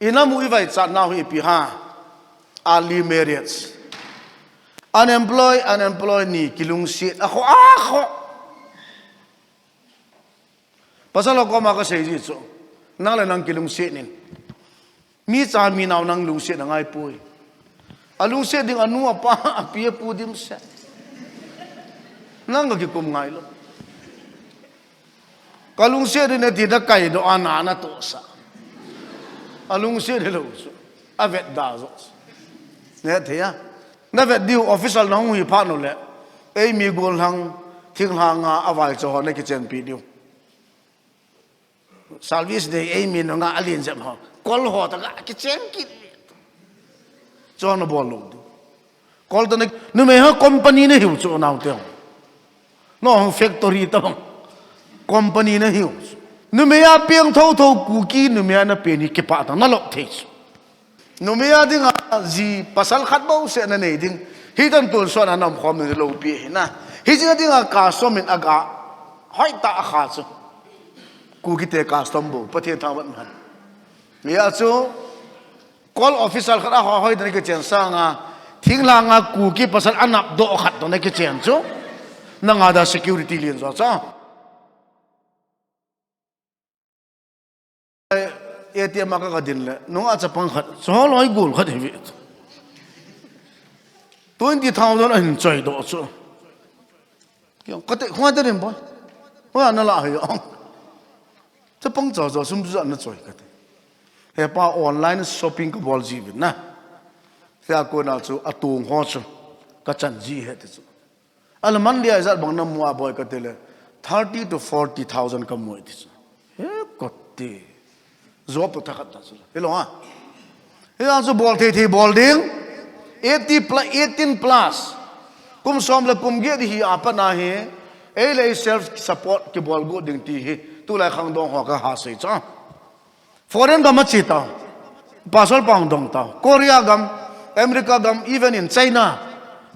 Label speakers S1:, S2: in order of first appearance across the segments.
S1: inamu ivai chat now hi pi ha early marriage unemployed ni kilung si ako pasal ko ma ka sei ji chu nang la nang kilung si nin mi cha mi naw nang lung si na ngai pui alung si ding anu apa apie pu dim se nang ga ki kum ngai lo kalung si din ne ti da kai do ana na to sa alung si de lo su avet da zo ne the ya na vet diu official nang hui pha no le ei mi gol hang thing hanga awai cho ne ki chen pi diu service de ei mi no nga alin jam ho kol ho ta ki chen ki cho no bol lo kol ta ne nu me ha company ne hiu cho naw te no factory ta company ne hiu nu me ya piang tho ku ki nu me na pe ni ki pa ta na lo the nu me ya ding ji pasal khat bo se na nei ding hi tan tul so na nam khom ni lo pi na hi jing ding ka so min aga hoi ta kha chu ku ki te custom bo pathe tha wan man ya chu call official khat ha hoi dan ki chen sa nga thing la nga ku ki pasal anap do khat to na ki chen chu na nga da security lien zo cha ATM ka din le no a cha pang khat so loi gul khat hi 20,000 anh chơi độ chỗ kiểu có thể hoa tới điểm bao hoa nó lại hiểu không chứ bông trò trò xung quanh nó chơi cái thế hệ pa online shopping cái bol gì vậy na thế à cô nào chú atung hoa chú cái chân gì hết chứ Alman dia izat bang nam mua boy cái thế là 30 to 40,000 cái mua thế chứ hết có thế job được thắc đó chứ hiểu không à thế à chú bol thì bol điên 18 plus kum som la kum ge hi apa na he e le self support ki bol go ding ti hi tu la khang dong ho ka ha sei cha foreign gam chi ta pasal pang dong ta Korea gam America gam even in China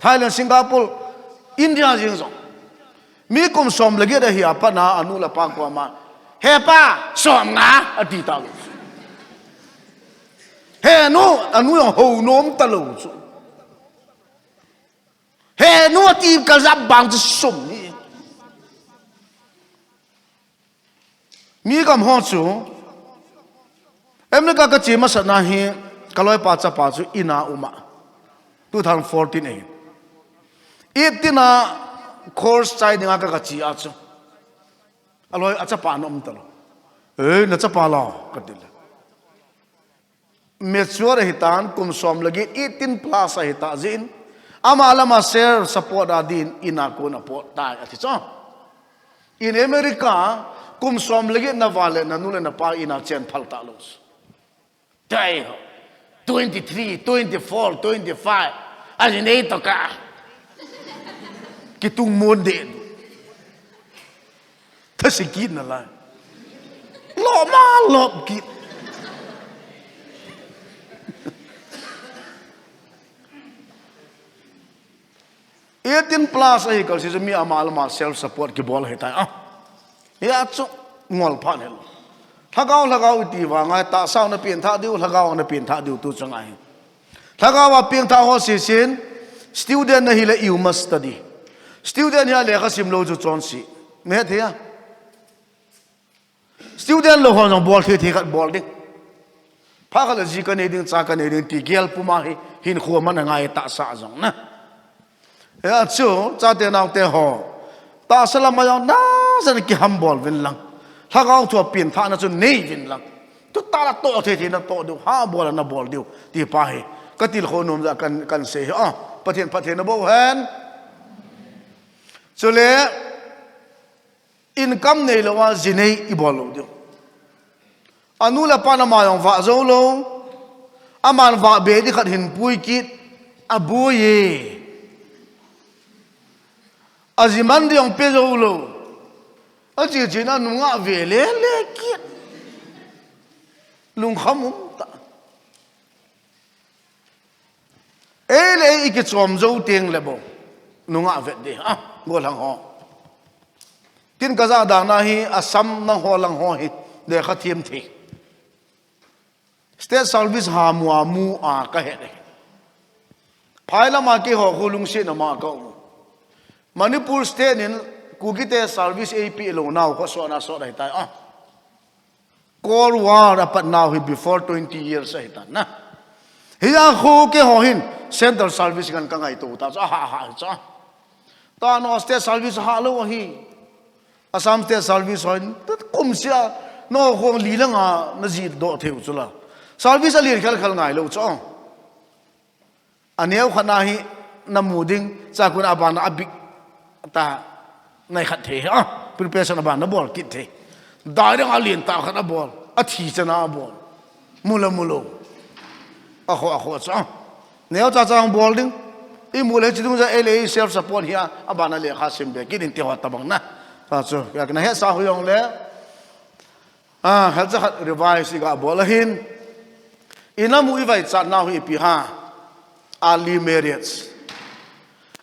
S1: Thailand Singapore India jing so mi kum som la ge da hi apa na anu la pa ko ma he pa som nga ati ta he no anu yo ho nom ta lo he nuo ti ka zap bang zu sum ni mi kam ho chu em na ka chi ma sa na hi kaloi pa cha pa chu ina uma 2014 e 18 na course chai dinga ka chi a chu aloi a cha pa nom ta lo e na cha pa la ka dil mature hitan kum som lagi 18 plus hita zin ama alama share support adin ina ko na po ta ati cho in America kum som lagi na vale na nule na pa ina chen phal ta los dai 23 24 25 as nei to ka kitung mon de thasikin na la lo ma lo ki 18 plus ai kal si mi amal ma self support ki bol heta ah ya chu ngol phan hel lagaw ti wa ngai ta saw na pin tha diu lagaw na pin tha diu tu changai lagaw wa pin tha ho si sin student na hile you must study student ya le khasim lo chu chon si me the ya student lo ho no bol the khat bol ding pha khala ji ka ne ding cha ka ne ding ti gel puma hi hin khu man ngai ta sa jong na ya chu cha te naw te ho ta salama yang na san ki hambol vin lang lagaw thu pin tha na chu nei vin lang tu ta la to the na to du ha bol na bol diu ti pa he ka til kho nom za kan se ha pathen na bo han chule income nei lo wa zinei i bol lo diu anu la pa na ma yong va zo lo aman va be di khat hin pui kit abuye aziman di ang peso ulo aji jina nunga vele lekit lung khamum ta ele iki chom zo teng lebo nunga vet de ha gol hang ho tin kaza da na hi asam na ho lang ho hi de kha thiam thi state service ha mua mu a ka he phai lama ki ho khulung se na ma ka Manipur state in kukite service AP lo now ko so na so dai ta Cold War apat now before 20 years ai ta na hiya kho ke ho hin central service kan ka ngai tu ta ha ta no state service ha lo hi Assam state service hoin kum sia no khong li la nga na ji do theu chula service ali khal khal ngai lo cho aneu khana hi namuding cha kun abana abik ta nai khat the preparation aban na bol kit the dai dang alien ta khat bol a thi chana bol mulo akho cha neo cha chang bol ding I mule chidung za LA self support hiya abana le kha simbe kin ti hot tabang na ta chu ya kana he sa huyong le hal cha khat revise ga bol hin inamu I vai cha na hui pi ha early marriage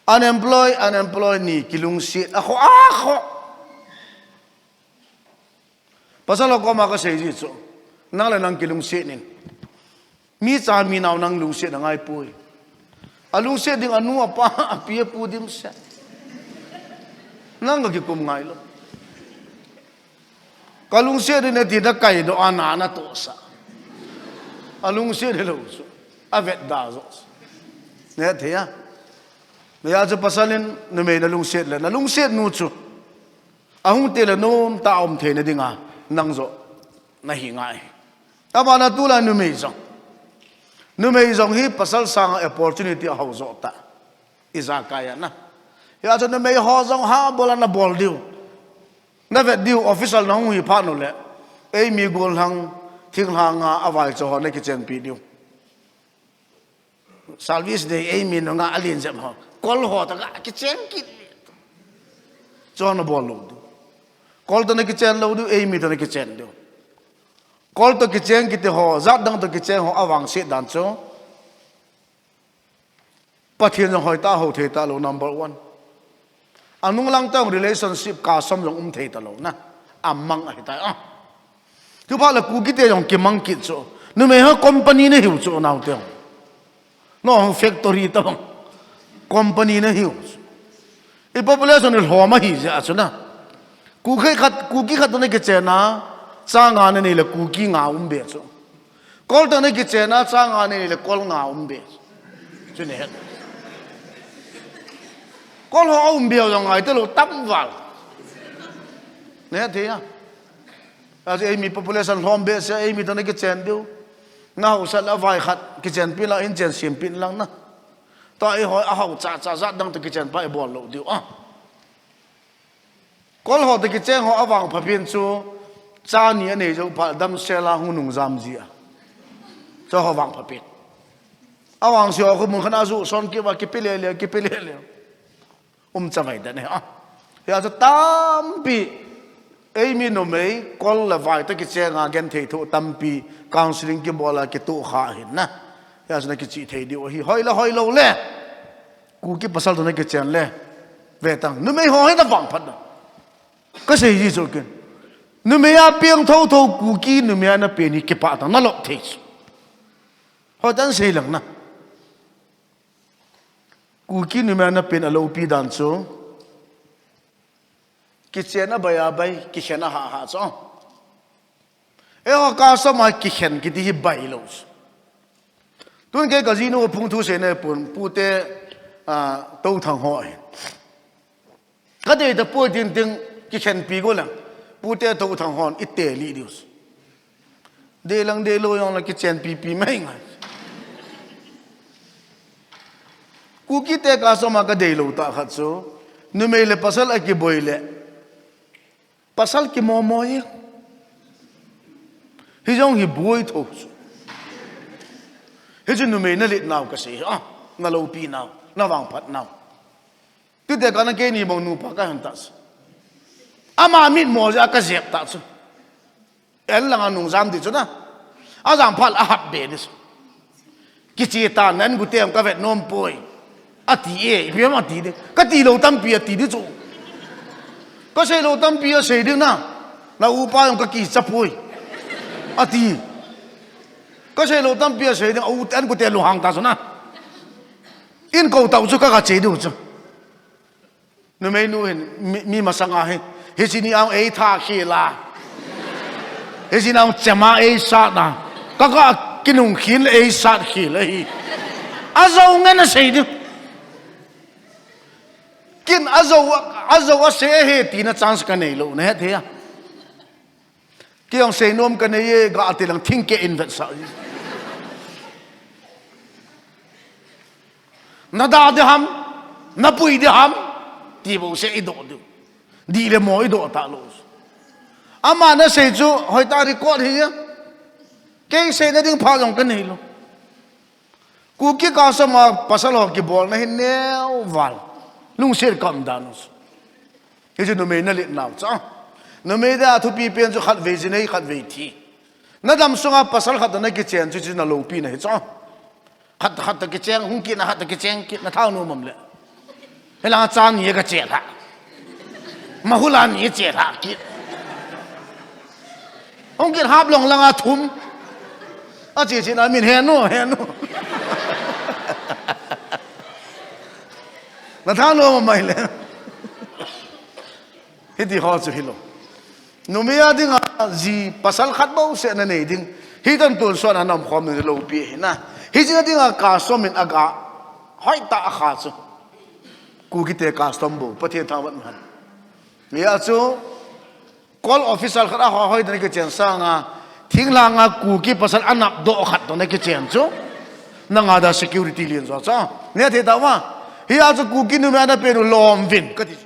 S1: unemployed ni kilung si akho pasal ko ma ka sei ji chu nang la nang kilung si nin mi cha mi naw nang lung si na ngai pui alung si ding anu apa apie pu dim sa nang ga kum ngai lo kalung si ne ti da kai do ana na to sa alung si de lo chu avet da zo ne the ya Naya jo pasalin nume nalung set le nalung set nu chu ahung te le nom ta om the na dinga nang zo na hi ngai aba na tu la nume zong hi pasal sang opportunity ho zo ta iza kaya na ya jo nume ho zong ha bola na bol diu na vet diu official na hu hi pha no le ei mi gol hang thing hanga awai cho ho na ki chen pi diu service day ei mi no nga alin jam ho Kol ho ta ki chen ki cho na bol lo kol to na ki chen lo du ei mi to na ki chen do kol to ki chen ki te ho zat dang to ki chen ho awang se dan cho pathian jong hoi ta ho the ta lo number 1 anung lang tang relationship ka som jong the ta lo na amang ai ta tu ba la ku ki te jong ki mang ki cho nu me ha company ne hiu cho naw te no factory ta bang company na hiu I population il homa hi ja chuna ku ki khat ne ke chena changa ne le ku ki nga be chu kol to ne ke chena changa ne le kol nga be chune he kol ho be jong ai te lo tam wal ne the ya as ai mi population hom be se ai mi to ne ke chen diu nga ho sa la vai khat ke chen pi la in chen sim pin lang na ta ai hoi a hau cha dang to kitchen pa e bol lo diu kol ho to kitchen ho awang phapin chu cha ni ne jo pa dam sela hu nung jam ji cho ho wang phapin awang sio ko mun khana zu son ki wa ki pele le cha vai da ne ya cha tam pi ei mi no mei kol la vai to kitchen a gen thei thu tam pi counseling ki bola ki tu kha hin na ya na ki chi thei diu hi hoi lo le ku ki pasal to na ki chen le ve tang nu me ho he da wang phat ka sei ji chu ken nu me ya piang tho ku ki nu me na pe ni ki pa ta na lo thei ho dan sei lang na ku ki nu me na pe na lo pi dan chu ki chen na ba ya bai ki chen na ha cho e ho ka so ma ki chen ki di bai lo tuân cái casino phung thu sen này bún pu te đâu thằng họ cái đấy ta bui tiếng cái khen pi go lang pu te đâu thằng họ ít tệ li dios de lang de lo yong là cái chen pi mấy ngày cú cái te cả số mà cái đấy lo ta khát số nếu mấy le pasal cái boy le pasal cái mò mò ấy hi jong hi boy thôi hết chuyện nuôi nó lệ nào cái gì nó lâu pi nào nó vàng phát nào tu để cái này ni mong nu pa cái hình tas ama mit mo ja cái dẹp ta chứ em là anh nung zam đi chứ na à zam phát à hấp bể đi cái gì ta nênกูเตรียมcái vẹt nôm poi à tí e bây mà tí đi cái tí lâu tâm pi tí đi chú cái gì lâu tâm pi gì đi na là upa yung cái kỳ sắp poi à tí ก็ใช่เราตั้งเปียเสียเนี่ยเอาอันกูเตะลูหางตาสุนะอินกูเต่าจุกก็เจดูจุนู่นไม่นู่นมีมาสังอาเฮจินี่เอาท่าขี้ลาเฮจินี่เอาเจมาสัตนะก็กินหุ่นขี้เลยสัตขี้เลยอาจจะงั้นเสียดูกินอาจจะเสียเหตุที่น่าจังสกันนี่ลูกเนี่ยเทียกี่ยงเสียนวมกันนี่ก็อาจจะลังทิ้งเกอินเวสต์นาดาเดฮัมนาปุยเดฮัมที่บอกเสียอิดดูดีเลยมออิดตาลูสอามาเนี่ยเสียจูหอยตาริกอดเฮียเก่งเสียเนี่ยดิ้งพาลงกันนี่ลูกกูกี่ก้าวสมาปัสสาวะกี่บอลเนี่ยเนี้ยวัลลุงเสียกำดานุสเฮ้ยจะนุ่มเนลินาวจ้านุ่มเดียทุบีเป็นจุขัดเวจินให้ขัดเวทีนั่นดำส่งอาปัสสาวะขัดนั่นกี่เจนจุดนั่นลูปีนะจ้าขัดตะกี่เจนหุ่นกินนะขัดตะกี่เจนกินนะเท่านู้นมั่งเลยเวลาจานนี้ก็เจละมาหุ่นลานี้เจละกินหุ่นกินฮับลงลังอาทุ่มอาเจจินอามินเฮนูนั่นท่านู้นมั่งไม่เลยฮิตที่เขาจะฮิโลนุ่มยาดิ้งจีปัสสาวะขัดบ่าวเสนนี่ดิ้งฮิตันตัวส่วนนั้นนำความในโลกปีนะฮิจินดิ้งกาสมินอากาหอยตาขาดกูคิดแต่กาสตอมบูประเทศทางวันมันมีอาจูคอลออฟฟิศขัดอาหอยตัวนี้ก็เจนสังอ่ะทิ้งลางอ่ะกูคิดปัสสาวะอันนับโดขัดตัวนี้ก็เจนจูนั่งอาดา security เลียนจ้าเนี่ยที่ตาว่าฮิอาจูกูคิดนุ่มยาได้เป็นลอมวินก็ที่